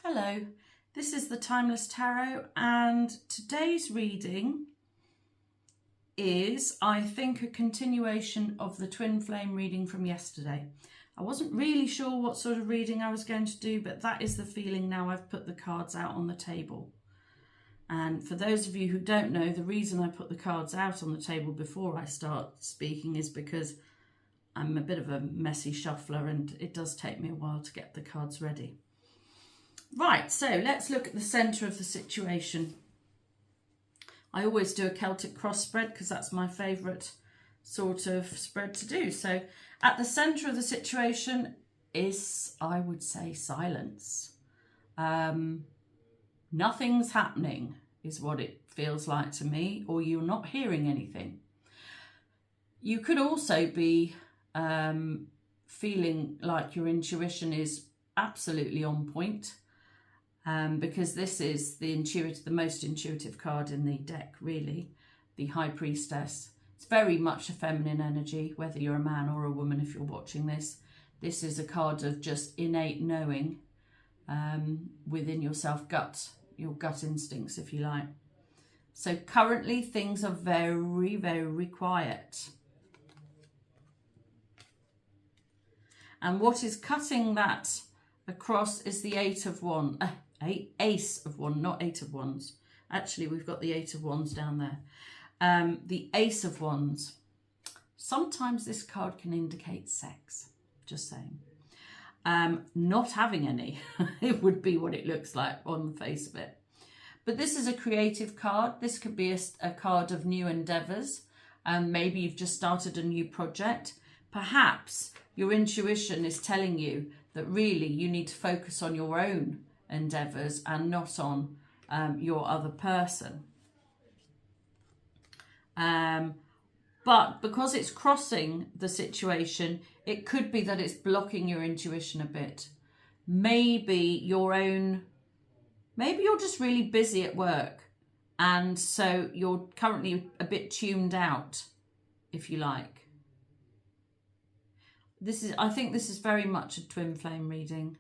Hello, this is the Timeless Tarot, and today's reading is, I think, a continuation of the Twinflame reading from yesterday. I wasn't really sure what sort of reading I was going to do, but that is the feeling now I've put the cards out on the table. And for those of you who don't know, the reason I put the cards out on the table before I start speaking is because I'm a bit of a messy shuffler and it does take me a while to get the cards ready. Right, so let's look at the centre of the situation. I always do a Celtic cross spread because that's my favourite sort of spread to do. So at the centre of the situation is, I would say, silence. Nothing's happening is what it feels like to me, or you're not hearing anything. You could also be feeling like your intuition is absolutely on point. Because this is the most intuitive card in the deck, really, the High Priestess. It's very much a feminine energy, whether you're a man or a woman if you're watching this. This is a card of just innate knowing within yourself, your gut instincts, if you like. So currently things are very, very quiet. And what is cutting that across is the Ace of Wands, not Eight of Wands. Actually, we've got the Eight of Wands down there. The Ace of Wands. Sometimes this card can indicate sex, just saying. Not having any, it would be what it looks like on the face of it. But this is a creative card. This could be a card of new endeavours. Maybe you've just started a new project. Perhaps your intuition is telling you that really you need to focus on your own endeavours and not on your other person. But because it's crossing the situation, it could be that it's blocking your intuition a bit. Maybe you're just really busy at work, and so you're currently a bit tuned out, if you like. I think this is very much a twin flame reading.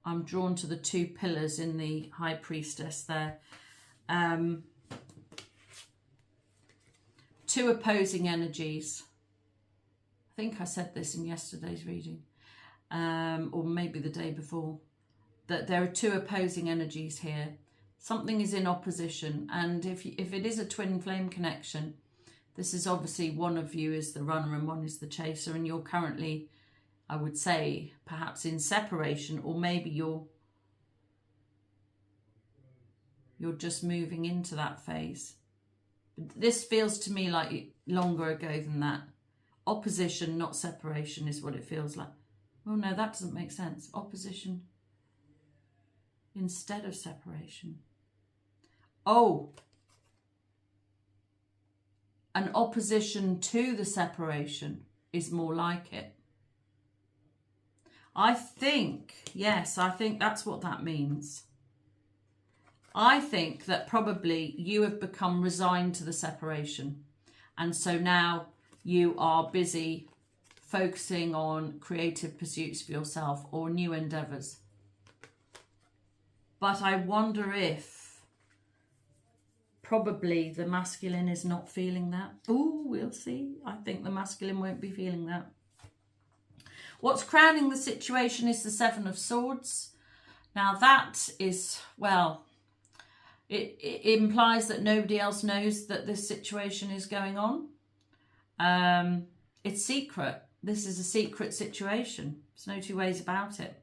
I'm drawn to the two pillars in the High Priestess there. Two opposing energies. I think I said this in yesterday's reading, or maybe the day before, that there are two opposing energies here. Something is in opposition, and if it is a twin flame connection, this is obviously one of you is the runner and one is the chaser, and you're currently, I would say, perhaps in separation, or maybe you're just moving into that phase. This feels to me like longer ago than that. Opposition, not separation, is what it feels like. Oh no, that doesn't make sense. Opposition instead of separation. Oh, an opposition to the separation is more like it. I think that's what that means. I think that probably you have become resigned to the separation. And so now you are busy focusing on creative pursuits for yourself or new endeavours. But I wonder if probably the masculine is not feeling that. Oh, we'll see. I think the masculine won't be feeling that. What's crowning the situation is the Seven of Swords. Now that is, well, it implies that nobody else knows that this situation is going on. It's secret. This is a secret situation. There's no two ways about it.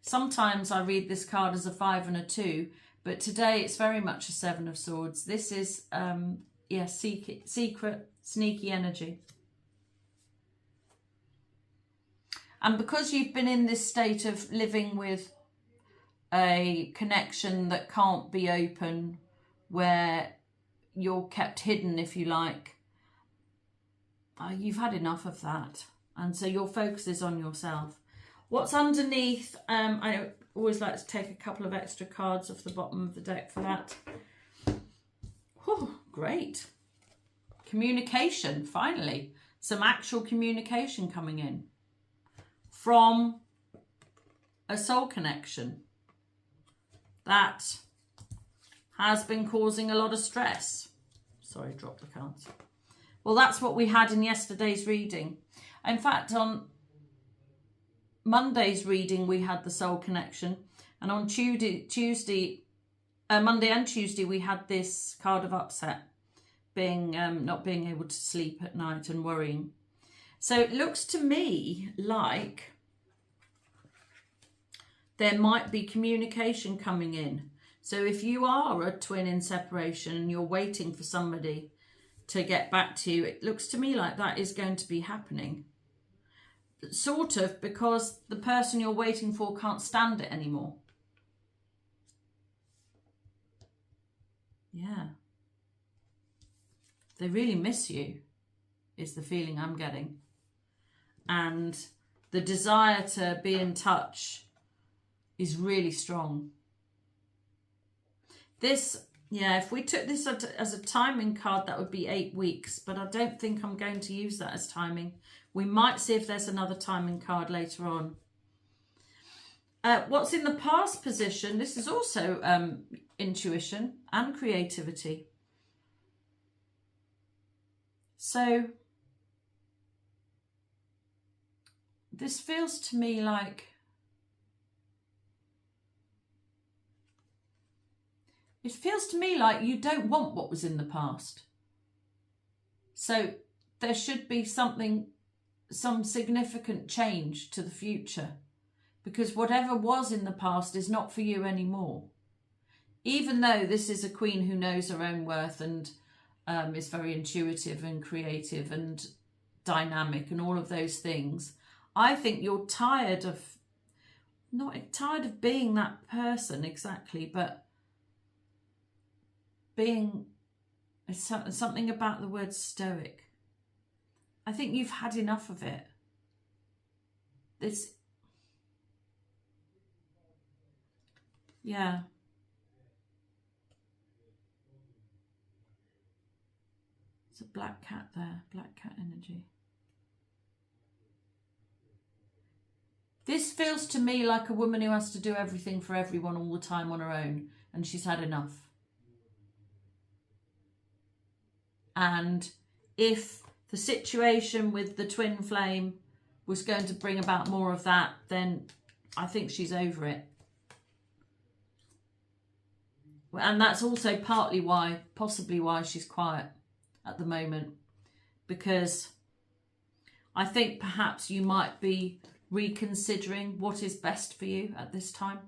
Sometimes I read this card as a 5 and a 2, but today it's very much a Seven of Swords. This is, secret, sneaky energy. And because you've been in this state of living with a connection that can't be open, where you're kept hidden, if you like, you've had enough of that. And so your focus is on yourself. What's underneath, I always like to take a couple of extra cards off the bottom of the deck for that. Whew, great. Communication, finally. Some actual communication coming in. from a soul connection that has been causing a lot of stress. Sorry, drop the cards. Well, that's what we had in yesterday's reading. In fact, on Monday's reading, we had the soul connection. And on Monday and Tuesday, we had this card of upset, being not being able to sleep at night and worrying. So it looks to me like there might be communication coming in. So if you are a twin in separation and you're waiting for somebody to get back to you, it looks to me like that is going to be happening. Sort of, because the person you're waiting for can't stand it anymore. Yeah. They really miss you, is the feeling I'm getting. And the desire to be in touch is really strong. This, yeah, if we took this as a timing card, that would be 8 weeks, but I don't think I'm going to use that as timing. We might see if there's another timing card later on. What's in the past position, this is also intuition and creativity. So this feels to me like you don't want what was in the past. So there should be some significant change to the future, because whatever was in the past is not for you anymore. Even though this is a queen who knows her own worth and is very intuitive and creative and dynamic and all of those things, I think you're tired of, not tired of being that person exactly, but being something about the word stoic. I think you've had enough of it. Yeah. There's a black cat there, black cat energy. This feels to me like a woman who has to do everything for everyone all the time on her own, and she's had enough. And if the situation with the twin flame was going to bring about more of that, then I think she's over it. And that's also partly why, possibly why she's quiet at the moment, because I think perhaps you might be reconsidering what is best for you at this time.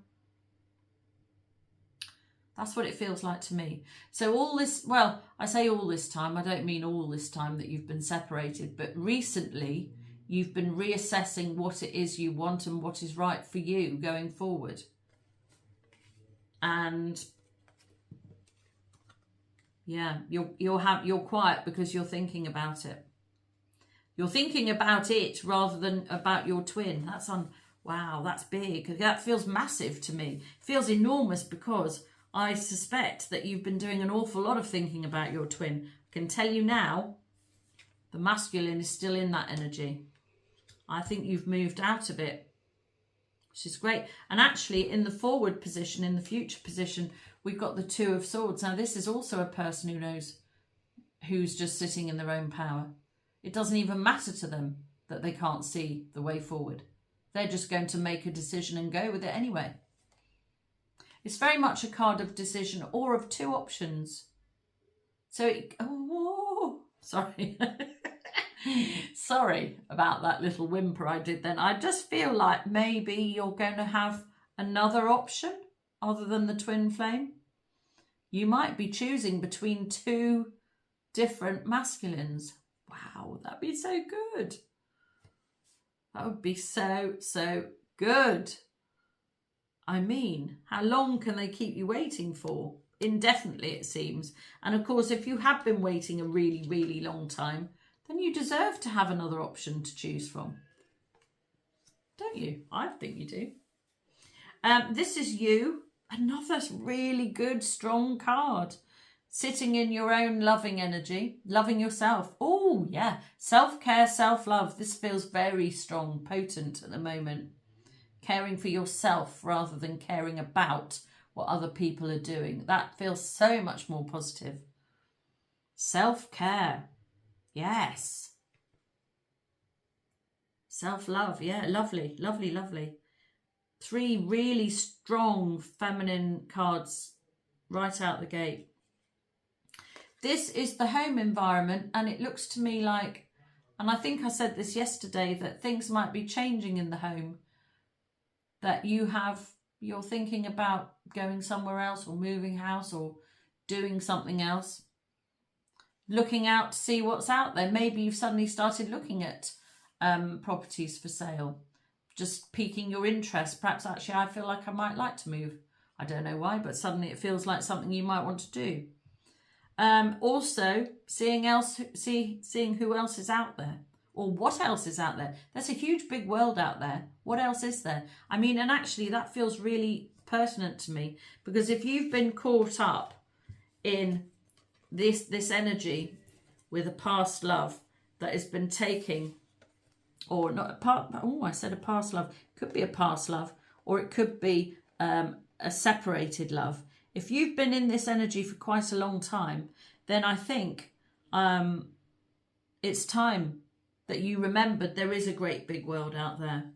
That's what it feels like to me. So all this, well, I say all this time, I don't mean all this time that you've been separated, but recently you've been reassessing what it is you want and what is right for you going forward. And yeah, you're quiet because you're thinking about it. You're thinking about it rather than about your twin. Wow, that's big. That feels massive to me. It feels enormous, because I suspect that you've been doing an awful lot of thinking about your twin. I can tell you now, the masculine is still in that energy. I think you've moved out of it, which is great. And actually, in the forward position, in the future position, we've got the Two of Swords. Now, this is also a person who knows, who's just sitting in their own power. It doesn't even matter to them that they can't see the way forward. They're just going to make a decision and go with it anyway. It's very much a card of decision or of two options. So, sorry. Sorry about that little whimper I did then. I just feel like maybe you're going to have another option other than the twin flame. You might be choosing between two different masculines. Wow, that'd be so good. That would be so, so good. I mean, how long can they keep you waiting for? Indefinitely, it seems. And of course, if you have been waiting a really, really long time, then you deserve to have another option to choose from. Don't you? I think you do. This is you. Another really good, strong card. sitting in your own loving energy, loving yourself. Oh, yeah. Self-care, self-love. This feels very strong, potent at the moment. Caring for yourself rather than caring about what other people are doing. That feels so much more positive. Self-care. Yes. Self-love. Yeah, lovely, lovely, lovely. 3 really strong feminine cards right out the gate. This is the home environment, and it looks to me like, and I think I said this yesterday, that things might be changing in the home, that you're thinking about going somewhere else or moving house or doing something else, looking out to see what's out there. Maybe you've suddenly started looking at properties for sale, just piquing your interest. Perhaps actually I feel like I might like to move. I don't know why, but suddenly it feels like something you might want to do. Also, seeing who else is out there, or what else is out there. There's a huge big world out there. What else is there? I mean, and actually that feels really pertinent to me, because if you've been caught up in this energy with a past love that has been taking, or not a part, oh, I said a past love, could be a past love, or it could be a separated love. If you've been in this energy for quite a long time, then I think it's time that you remembered there is a great big world out there,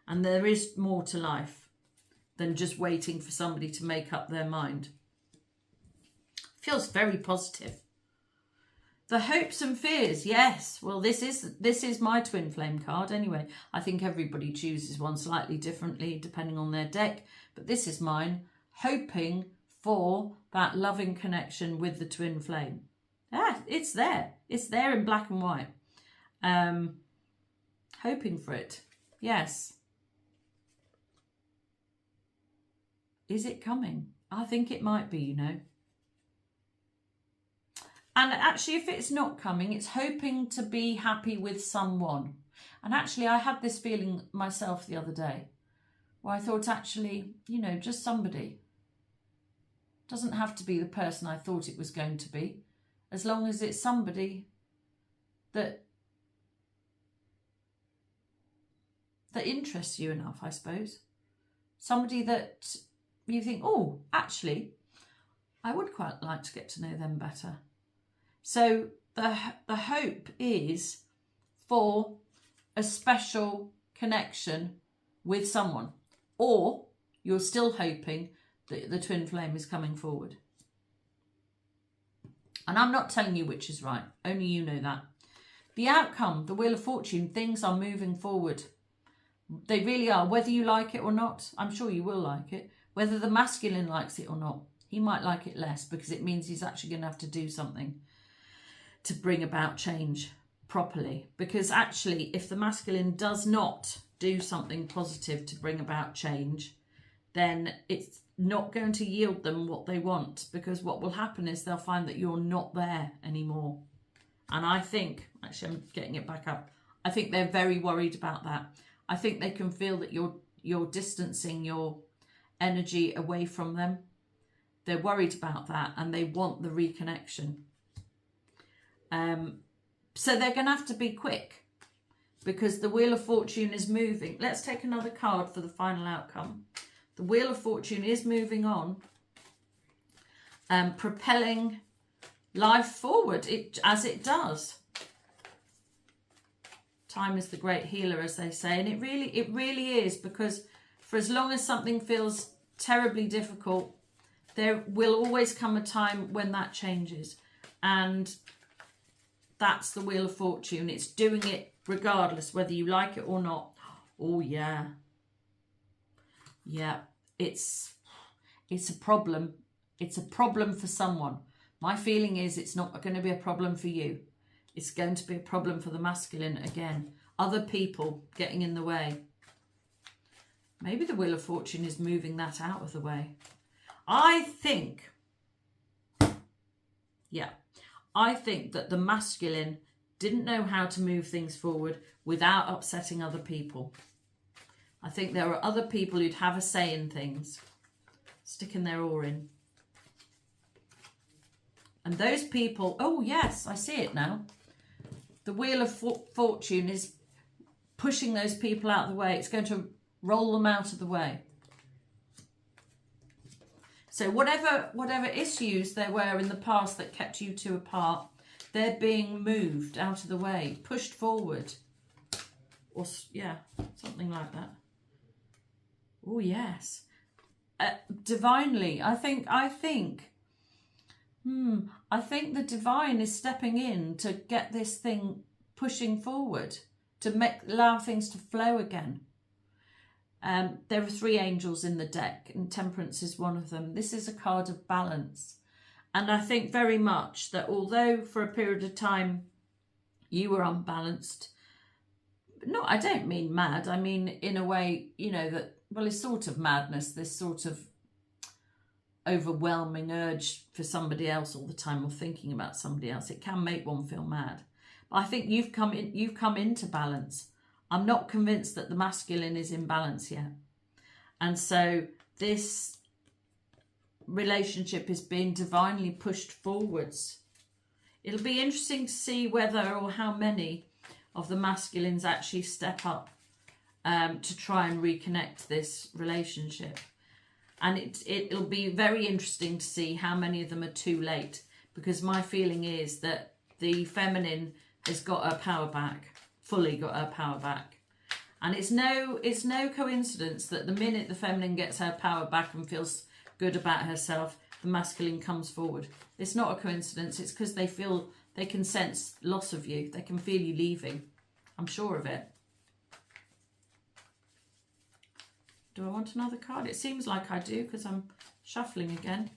and there is more to life than just waiting for somebody to make up their mind. Feels very positive. The hopes and fears, yes. Well, this is my twin flame card anyway. I think everybody chooses one slightly differently depending on their deck, but this is mine. Hoping for that loving connection with the twin flame. Yeah, it's there. It's there in black and white. Hoping for it. Yes. Is it coming? I think it might be, you know. And actually, if it's not coming, it's hoping to be happy with someone. And actually, I had this feeling myself the other day, where I thought, actually, you know, just somebody. Doesn't have to be the person I thought it was going to be, as long as it's somebody that interests you enough, I suppose. Somebody that you think, oh, actually, I would quite like to get to know them better. So the hope is for a special connection with someone, or you're still hoping that the twin flame is coming forward. And I'm not telling you which is right, only you know that. The outcome, the Wheel of Fortune, things are moving forward. They really are, whether you like it or not. I'm sure you will like it. Whether the masculine likes it or not, he might like it less, because it means he's actually going to have to do something to bring about change properly. Because actually, if the masculine does not do something positive to bring about change, then it's not going to yield them what they want, because what will happen is they'll find that you're not there anymore. And I think, actually I'm getting it back up, I think they're very worried about that. I think they can feel that you're distancing your energy away from them. They're worried about that, and they want the reconnection. So they're going to have to be quick, because the Wheel of Fortune is moving. Let's take another card for the final outcome. The Wheel of Fortune is moving on, propelling life forward, as it does. Time is the great healer, as they say, and it really is, because for as long as something feels terribly difficult, there will always come a time when that changes, and that's the Wheel of Fortune. It's doing it regardless, whether you like it or not. Oh yeah. Yeah, it's a problem. It's a problem for someone. My feeling is it's not going to be a problem for you. It's going to be a problem for the masculine again. Other people getting in the way. Maybe the Wheel of Fortune is moving that out of the way. I think that the masculine didn't know how to move things forward without upsetting other people. I think there are other people who'd have a say in things, sticking their oar in. And those people, oh yes, I see it now. The Wheel of Fortune is pushing those people out of the way. It's going to roll them out of the way. So whatever issues there were in the past that kept you two apart, they're being moved out of the way, pushed forward. Or, yeah, something like that. Oh, yes. Divinely, I think the divine is stepping in to get this thing pushing forward, to allow things to flow again. There are 3 angels in the deck, and Temperance is one of them. This is a card of balance. And I think very much that although for a period of time you were unbalanced, no, I don't mean mad, I mean in a way, you know, that, well, it's sort of madness, this sort of overwhelming urge for somebody else all the time, or thinking about somebody else. It can make one feel mad. But I think you've come into balance. I'm not convinced that the masculine is in balance yet. And so this relationship is being divinely pushed forwards. It'll be interesting to see whether or how many of the masculines actually step up to try and reconnect this relationship. And it'll be very interesting to see how many of them are too late, because my feeling is that the feminine has got her power back, fully got her power back. And it's no coincidence that the minute the feminine gets her power back and feels good about herself, the masculine comes forward. It's not a coincidence. It's because they feel they can sense loss of you. They can feel you leaving. I'm sure of it. Do I want another card? It seems like I do, because I'm shuffling again.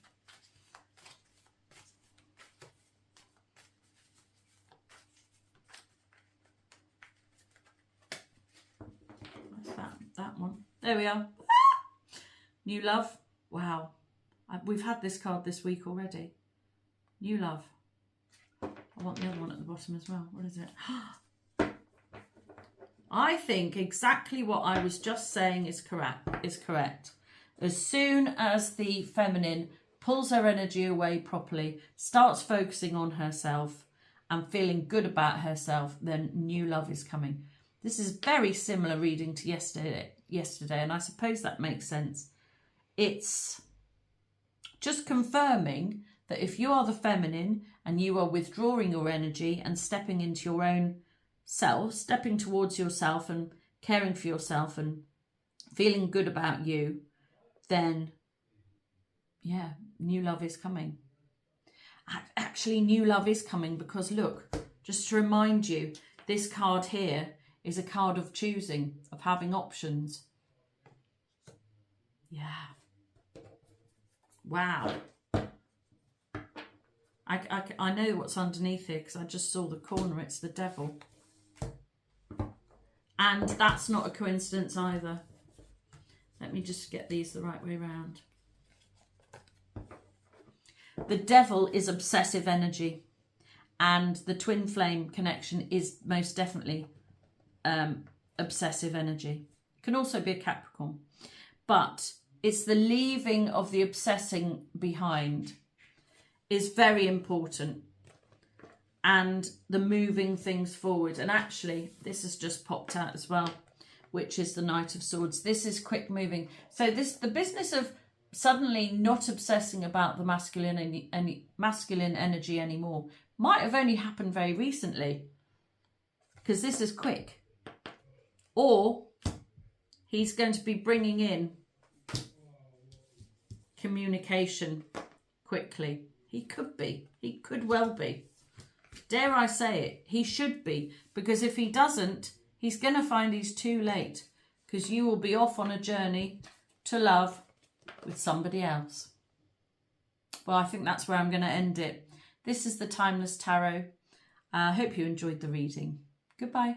What's that one? There we are. New love. Wow. We've had this card this week already. New love. I want the other one at the bottom as well. What is it? I think exactly what I was just saying is correct. As soon as the feminine pulls her energy away properly, starts focusing on herself and feeling good about herself, then new love is coming. This is very similar reading to yesterday, and I suppose that makes sense. It's just confirming that if you are the feminine and you are withdrawing your energy and stepping into your own self, stepping towards yourself and caring for yourself and feeling good about you, then yeah, new love is coming. Actually, new love is coming, because look, just to remind you, this card here is a card of choosing, of having options. Yeah. Wow. I know what's underneath here because I just saw the corner. It's the devil. And that's not a coincidence either. Let me just get these the right way around. The devil is obsessive energy, and the twin flame connection is most definitely obsessive energy. It can also be a Capricorn, but it's the leaving of the obsessing behind is very important, and the moving things forward. And actually, this has just popped out as well, which is the Knight of Swords. This is quick moving. So the business of suddenly not obsessing about the masculine energy anymore might have only happened very recently, because this is quick. Or he's going to be bringing in communication quickly. He could be. He could well be. Dare I say it? He should be. Because if he doesn't, he's going to find he's too late. Because you will be off on a journey to love with somebody else. Well, I think that's where I'm going to end it. This is the Timeless Tarot. I hope you enjoyed the reading. Goodbye.